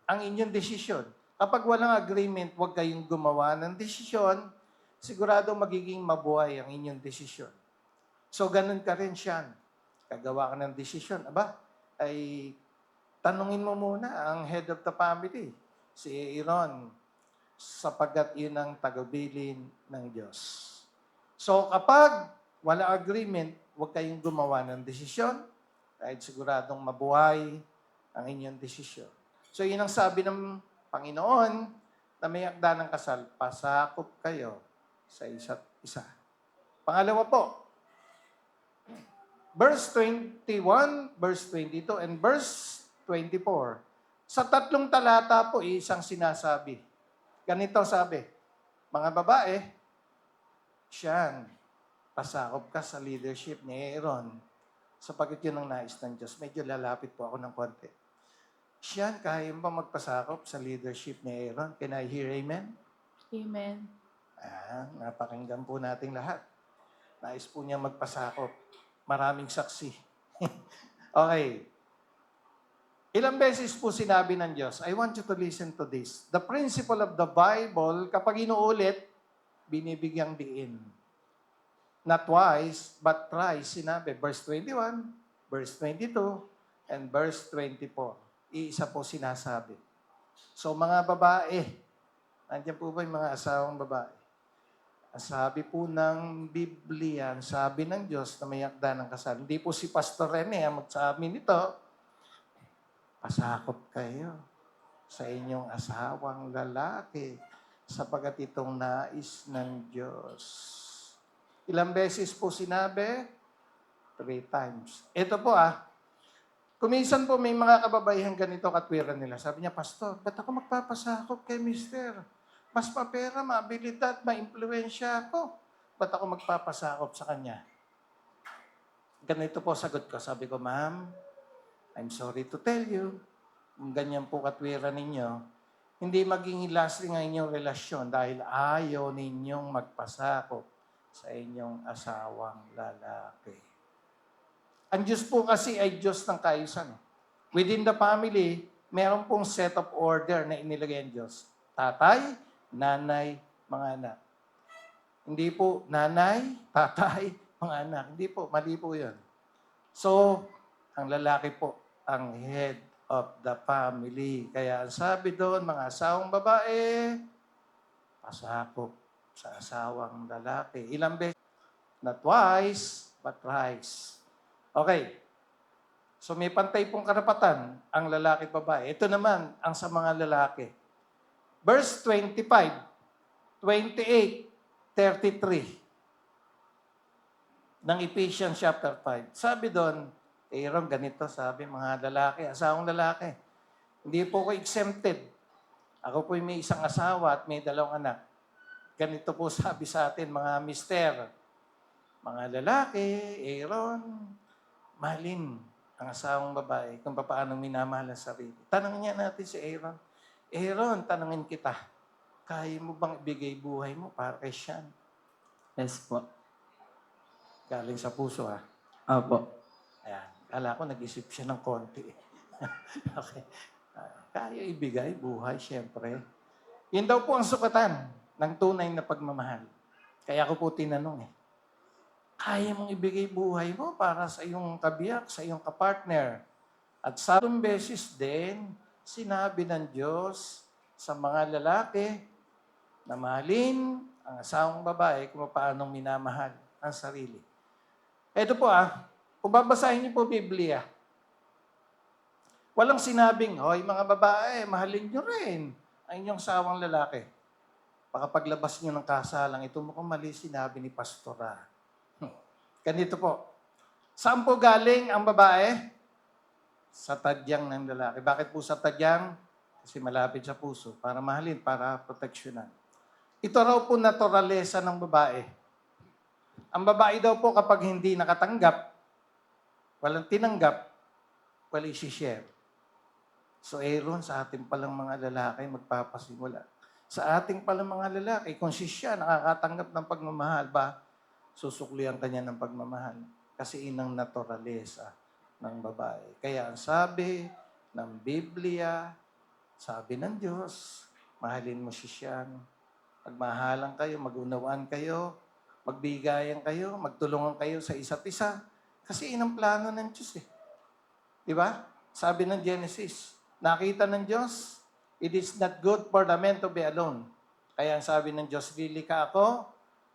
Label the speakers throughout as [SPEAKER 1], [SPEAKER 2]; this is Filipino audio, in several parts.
[SPEAKER 1] ang inyong desisyon. Kapag walang agreement, huwag kayong gumawa ng desisyon, sigurado magiging mabuhay ang inyong desisyon. So, ganun ka rin siya. Kagawa ka ng desisyon. Aba, ay tanungin mo muna ang head of the family, si Aaron, sapagkat yun ang tagubilin ng Diyos. So, kapag wala agreement, huwag kayong gumawa ng desisyon dahil siguradong mabuhay ang inyong desisyon. So, yun ang sabi ng Panginoon na may akda ng kasal, pasakop kayo sa isa't isa. Pangalawa po, verse 21, verse 22, and verse 24. Sa tatlong talata po, isang sinasabi. Ganito sabi, mga babae, siyan, pasakop ka sa leadership ni Aaron sapagkat yun ang nais ng Diyos. Medyo lalapit po ako ng konti. Siyan, kaya ba magpasakop sa leadership ni Aaron? Can I hear amen?
[SPEAKER 2] Amen.
[SPEAKER 1] Napakinggan po nating lahat. Nais po niya magpasakop. Maraming saksi. Okay. Ilang beses po sinabi ng Diyos, I want you to listen to this. The principle of the Bible, kapag inuulit, binibigyang diin. Not twice, but thrice, sinabi. Verse 21, verse 22, and verse 24. Iisa po sinasabi. So mga babae, nandiyan po ba yung mga asawang babae? Ang sabi po ng Biblia, sabi ng Diyos na may akda ng kasal. Hindi po si Pastor Rene ang magsabi nito, pasakop kayo sa inyong asawang lalaki sapagat itong nais ng Diyos. Ilang beses po sinabi? 3 times. Ito po kuminsan po may mga kababaihan ganito katwiran nila. Sabi niya, Pastor, ba't ako magpapasakop kay Mister? Mas mapera, maabilidad, maimpluwensya ako. Ba't ako magpapasakop sa kanya? Ganito po sagot ko. Sabi ko, Ma'am, I'm sorry to tell you, kung ganyan po katwiran ninyo, hindi maging lasting ang inyong relasyon dahil ayaw ninyong magpasakop sa inyong asawang lalaki. Ang Diyos po kasi ay Diyos ng kaayusan. Within the family, meron pong set of order na inilagay ang Diyos. Tatay, nanay, mga anak. Hindi po nanay, tatay, mga anak. Hindi po, mali po yun. So, ang lalaki po, ang head of the family. Kaya ang sabi doon, mga asawang babae, pasakop sa asawang lalaki. Ilang beses? Not twice, but thrice. Okay. So may pantay pong karapatan ang lalaki at babae. Ito naman ang sa mga lalaki. Verse 25, 28, 33 ng Ephesians chapter 5. Sabi doon, Aaron, ganito sabi mga lalaki, asawang lalaki. Hindi po ko exempted. Ako po may isang asawa at may 2 anak. Ganito po sabi sa atin mga mister. Mga lalaki, Aaron, mahalin ang asawang babae kung paano minamahal ang sarili. Tanongin niya natin si Aaron. Aaron, tanongin kita, kaya mo bang ibigay buhay mo para kay Sean?
[SPEAKER 3] Yes po.
[SPEAKER 1] Galing sa puso
[SPEAKER 3] Opo.
[SPEAKER 1] Ayan. Kala ko nag-isip siya ng konti. Okay. Kaya ibigay buhay, syempre. Yun daw po ang sukatan ng tunay na pagmamahal. Kaya ko po tinanong kaya mong ibigay buhay mo para sa iyong kabiyak, sa iyong kapartner. At sa beses din, sinabi ng Diyos sa mga lalaki na mahalin ang asawang babae kung paano minamahal ang sarili. Ito po kung babasahin niyo po Biblia, walang sinabing, hoy mga babae, mahalin niyo rin ang inyong sawang lalaki. Baka paglabas niyo ng kasalang, ito mukhang mali sinabi ni Pastora. Ganito po. Saan po galing ang babae? Sa tadyang ng lalaki. Bakit po sa tadyang? Kasi malapit sa puso. Para mahalin, para proteksyonan. Ito raw po naturalesa ng babae. Ang babae daw po kapag hindi nakatanggap, walang tinanggap, wala isi-share. So, Aaron, sa ating palang mga lalaki, magpapasimula. Sa ating palang mga lalaki, kung siya nakakatanggap ng pagmamahal ba, susuklihan kanya ng pagmamahal. Kasi inang naturalesa ng babae. Kaya ang sabi ng Biblia, Sabi ng Diyos, mahalin mo si Sian. Magmahalan kayo, magunawaan kayo, magbigayan kayo, magtulungan kayo sa isa't isa. Kasi yun ang plano ng Diyos eh. Di ba? Sabi ng Genesis, nakita ng Diyos, it is not good for the man to be alone. Kaya ang sabi ng Diyos, ka ako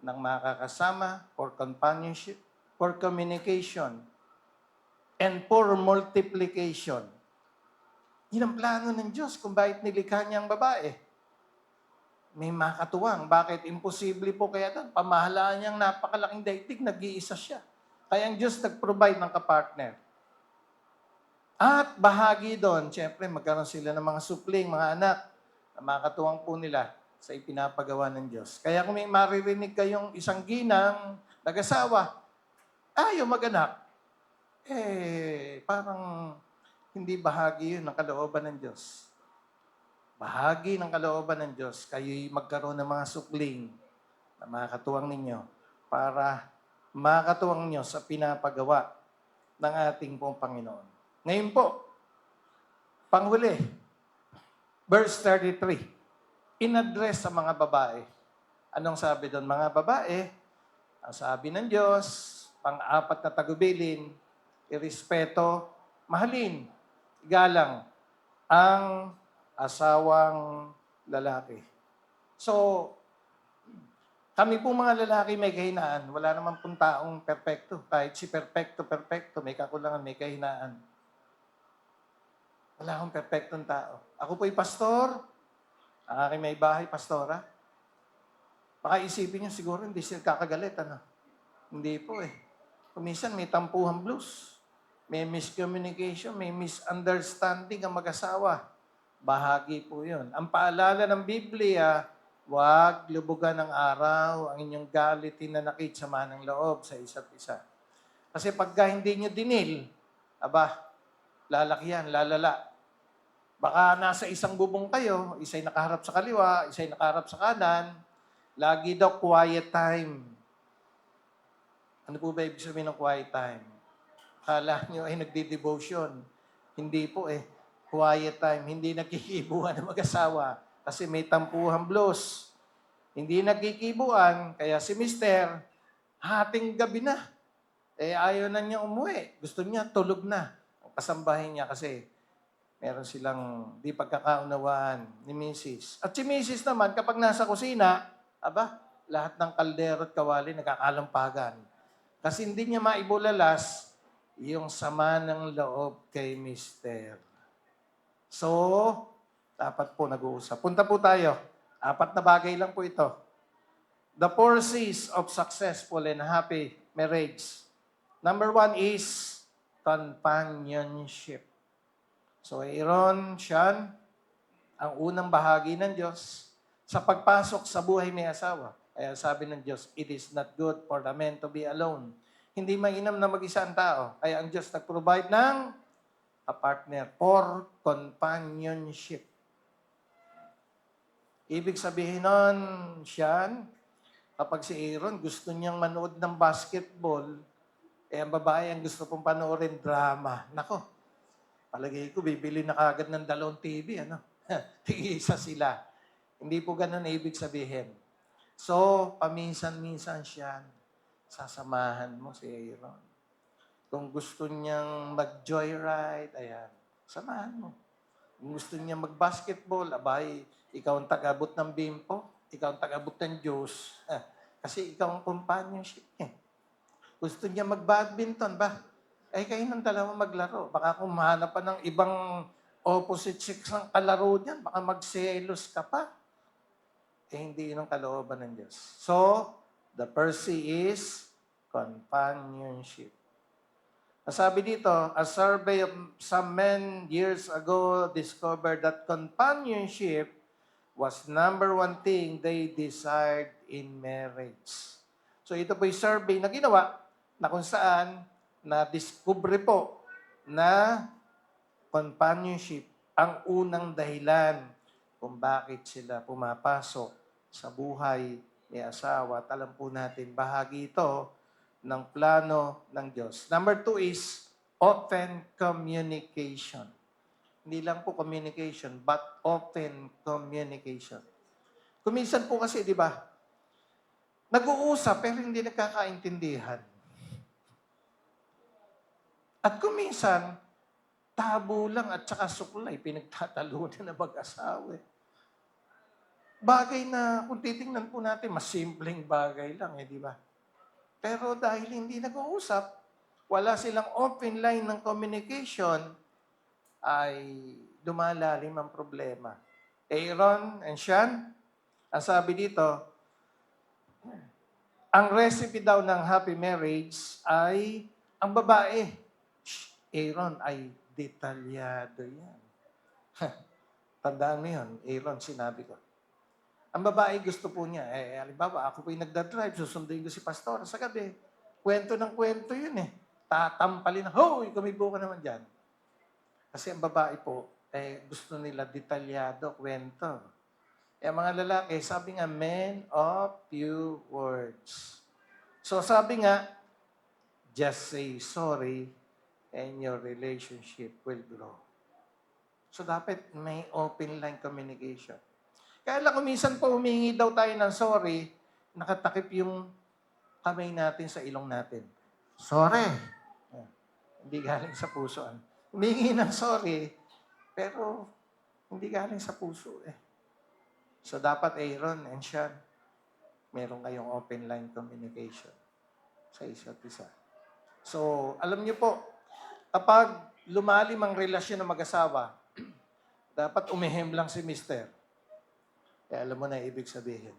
[SPEAKER 1] ng makakasama for companionship, for communication, and for multiplication. Yun ang plano ng Diyos kung bakit nilikha niya ang babae. May makatuwang. Bakit? Imposible po kaya doon. Pamahalaan niyang napakalaking daigdig, nag-iisa siya. Kaya ang Diyos nag-provide ng kapartner. At bahagi doon, siyempre magkaroon sila ng mga supling, mga anak, na makatuwang po nila sa ipinapagawa ng Diyos. Kaya kung may maririnig kayong isang ginang, nag-asawa, ayaw mag-anak, parang hindi bahagi yun ng kalooban ng Diyos. Bahagi ng kalooban ng Diyos, kayo'y magkaroon ng mga supling na makakatuwang ninyo para makakatuwang nyo sa pinapagawa ng ating pong Panginoon. Ngayon po, panghuli, verse 33, in-address sa mga babae. Anong sabi doon? Mga babae, ang sabi ng Diyos, pang-apat na tagubilin, irespeto, mahalin, igalang ang asawang lalaki. So, kami po mga lalaki may kahinaan. Wala naman pong taong perpekto. Kahit si perpekto, may kakulangan, may kahinaan. Wala akong perpektong tao. Ako po'y pastor. Ang aking may bahay, pastora. Baka isipin niyo siguro, hindi sila kakagalit. Ano? Hindi po eh. Kuminsan may tampuhan blues. May miscommunication, may misunderstanding ang mag-asawa. Bahagi po yun. Ang paalala ng Biblia, huwag lubugan ng araw ang inyong galit, hinanakit, sama ng loob sa isa't isa. Kasi pagka hindi nyo dinil, lalaki yan, lalala. Baka nasa isang bubong kayo, isa'y nakaharap sa kaliwa, isa'y nakaharap sa kanan, lagi daw quiet time. Ano po ba ibig sabihin ng quiet time? Akala nyo ay nagdi-devotion. Hindi po eh. Quiet time. Hindi nagkikibuan ng mag-asawa kasi may tampuhan blues. Hindi nagkikibuan, kaya si mister, hating gabi na. Ayaw na niya umuwi. Gusto niya, tulog na. Ang kasambahin niya kasi meron silang di pagkakaunawaan ni Mrs. At si Mrs. naman, kapag nasa kusina, lahat ng kaldero at kawali nagkakalampagan. Kasi hindi niya maibulalas yung sama ng loob kay mister. So, dapat po nag-uusap. Punta po tayo. 4 na bagay lang po ito. The 4 C's of successful and happy marriage. Number 1 is companionship. So, Aaron, Sean, ang unang bahagi ng Diyos sa pagpasok sa buhay may asawa. Kaya sabi ng Diyos, it is not good for the man to be alone. Hindi mainam na mag-isa ang tao. Kaya ang Diyos nag-provide ng a partner for companionship. Ibig sabihin nun, Sean, kapag si Aaron gusto niyang manood ng basketball, ang babae ang gusto pong panoorin drama. Nako, palagay ko, bibili na kagad ng 2 TV, Tig-isa sila. Hindi po ganun ibig sabihin. So, paminsan-minsan Sean, sasamahan mo si Aaron. Kung gusto niyang mag-joyride, samahan mo. Kung gusto niya mag-basketball, ikaw ang tagabot ng bimpo, ikaw ang tagabot ng Diyos. Kasi ikaw ang companionship niya. Gusto niya mag-badminton kayo ng dalawa maglaro. Baka kung mahanap pa ng ibang opposite sex ang kalaro niyan, baka magselos ka pa. Hindi yun ang kalooban ng Diyos. So, the first C is companionship. Sabi dito, a survey of some men years ago discovered that companionship was number 1 thing they desired in marriage. So ito po yung survey na ginawa na kung saan na-discover po na companionship ang unang dahilan kung bakit sila pumapasok sa buhay ni asawa. At alam po natin, bahagi ito ng plano ng Diyos. Number 2 is open communication. Hindi lang po communication, but open communication. Kuminsan po kasi, di ba, nag-uusap pero hindi nagkakaintindihan. At kuminsan, tabo lang at saka suklay, pinagtatalunan na mag-asawa. Bagay na kung titingnan po natin, mas simpleng bagay lang, di ba? Pero dahil hindi nag-uusap, wala silang open line ng communication, ay lumalalim ang problema. Aaron and Sean, ang sabi dito, ang recipe daw ng happy marriage ay ang babae. Aaron ay detalyado yan. Tandaan mo yun, Aaron, sinabi ko. Ang babae gusto po niya, halimbawa, ako po'y nagdadrive, susunduin ko si pastor sa gabi. Kwento ng kwento yun eh. Tatampalin, hoy, kumibo ka naman dyan. Kasi ang babae po, gusto nila detalyado, kwento. Ang mga lalaki, sabi nga, men of few words. So sabi nga, just say sorry and your relationship will grow. So dapat may open line communication. Kaya lang kuminsan po humingi daw tayo ng sorry, nakatakip yung kamay natin sa ilong natin. Sorry. Hindi galing sa puso. Humingi ng sorry, pero hindi galing sa puso eh. So dapat Aaron and Sean, meron kayong open line communication sa isa't isa. So, alam niyo po, kapag lumalim ang relasyon ng mag-asawa, dapat umihem lang si mister. Kaya alam mo na ibig sabihin.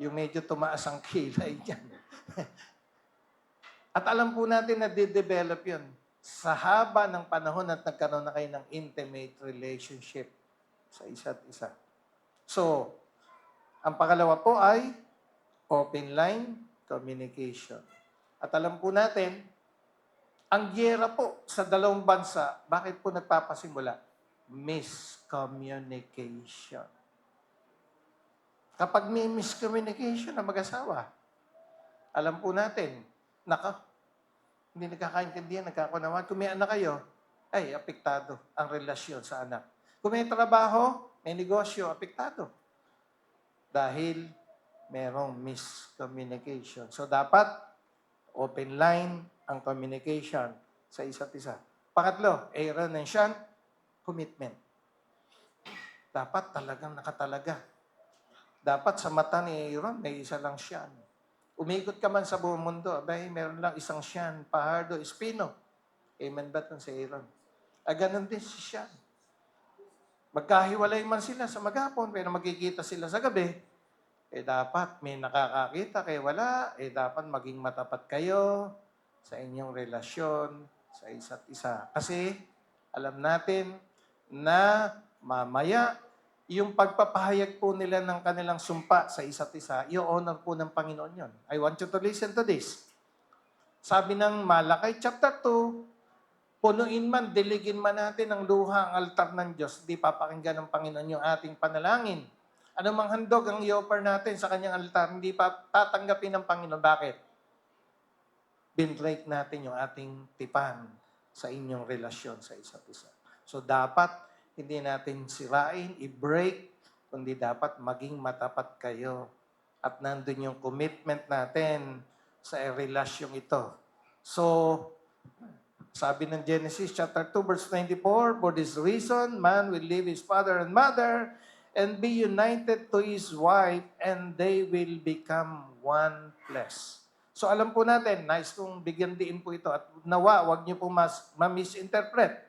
[SPEAKER 1] Yung medyo tumaas ang kilay niyan. At alam po natin na de-develop yun. Sa haba ng panahon at nagkaroon na kayo ng intimate relationship sa isa't isa. So, ang pangalawa po ay open line communication. At alam po natin, ang giyera po sa dalawang bansa, bakit po nagpapasimula? Miscommunication. Kapag may miscommunication na mag-asawa, alam po natin, hindi nagkakaintindihan, nagkakunawan. Kung may anak kayo, ay apektado ang relasyon sa anak. Kung may trabaho, may negosyo, apektado. Dahil merong miscommunication. So dapat open line ang communication sa isa't isa. Pangatlo, Aaron and Sean, commitment. Dapat talagang nakatalaga. Dapat sa mata ni Aaron, may isa lang Sean. Umikot ka man sa buong mundo, abay, meron lang isang Sean, Pahardo, Espino. Amen ba ito si Aaron? Ganun din si Sean. Magkahiwalay man sila sa maghapon, pero magkikita sila sa gabi, dapat may nakakakita, kaya wala, dapat maging matapat kayo sa inyong relasyon sa isa't isa. Kasi, alam natin na mamaya, yung pagpapahayag po nila ng kanilang sumpa sa isa't isa, i-honor po ng Panginoon yon. I want you to listen to this. Sabi ng Malakay chapter 2, punuin man, diligin man natin ang luha, ang altar ng Diyos, di papakinggan ng Panginoon yung ating panalangin. Ano mang handog ang i-offer natin sa kanyang altar, hindi pa tatanggapin ng Panginoon. Bakit? Binrake natin yung ating tipan sa inyong relasyon sa isa't isa. So dapat hindi natin sirain, i-break, kundi dapat maging matapat kayo. At nandun yung commitment natin sa relasyong ito. So, sabi ng Genesis chapter 2 verse 24, for this reason, man will leave his father and mother and be united to his wife and they will become one flesh. So alam po natin, nice kong bigyan diin po ito at nawa, wag niyo po ma-misinterpret.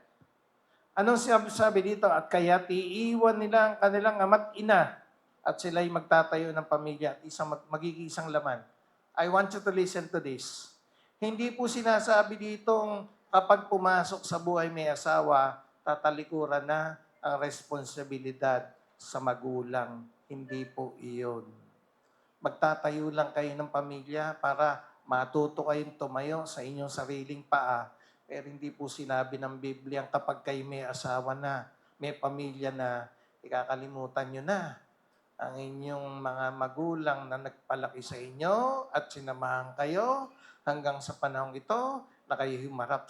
[SPEAKER 1] Anong sabi dito? At kaya iiwan nila ang kanilang ama't ina at sila'y magtatayo ng pamilya at magiging isang laman. I want you to listen to this. Hindi po sinasabi ditong kapag pumasok sa buhay may asawa, tatalikuran na ang responsibilidad sa magulang. Hindi po iyon. Magtatayo lang kayo ng pamilya para matuto kayong tumayo sa inyong sariling paa. Pero hindi po sinabi ng Biblia kapag kayo may asawa na, may pamilya na, ikakalimutan nyo na ang inyong mga magulang na nagpalaki sa inyo at sinamahan kayo hanggang sa panahong ito na kayo humarap